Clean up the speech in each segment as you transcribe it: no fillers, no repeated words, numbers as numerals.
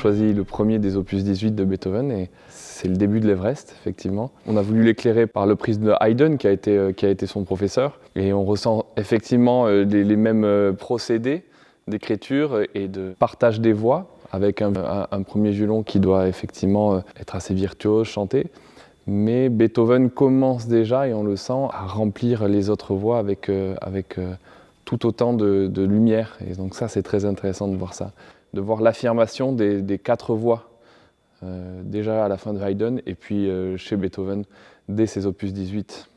choisi le premier des opus 18 de Beethoven et c'est le début de l'Everest, effectivement. On a voulu l'éclairer par le prisme de Haydn qui a été son professeur et on ressent effectivement les mêmes procédés d'écriture et de partage des voix avec un premier violon qui doit effectivement être assez virtuose, chanter. Mais Beethoven commence déjà, et on le sent, à remplir les autres voix avec tout autant de lumière. Et donc ça, c'est très intéressant de voir ça, de voir l'affirmation des quatre voix, déjà à la fin de Haydn, et puis chez Beethoven, dès ses opus 18.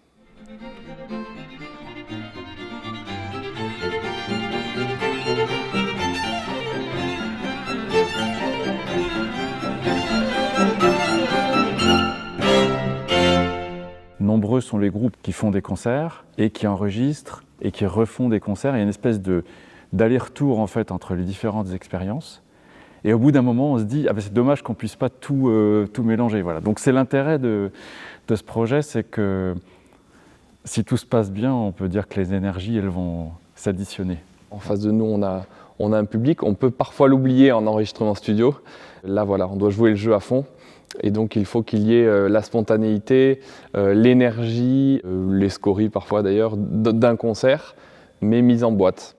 Nombreux sont les groupes qui font des concerts et qui enregistrent et qui refont des concerts. Il y a une espèce d'aller-retour en fait entre les différentes expériences. Et au bout d'un moment, on se dit c'est dommage qu'on puisse pas tout mélanger. Voilà. Donc c'est l'intérêt de ce projet, c'est que si tout se passe bien, on peut dire que les énergies elles vont s'additionner. En face de nous, on a un public. On peut parfois l'oublier en enregistrement studio. Là, voilà, on doit jouer le jeu à fond. Et donc, il faut qu'il y ait la spontanéité, l'énergie, les scories parfois d'ailleurs, d'un concert, mais mise en boîte.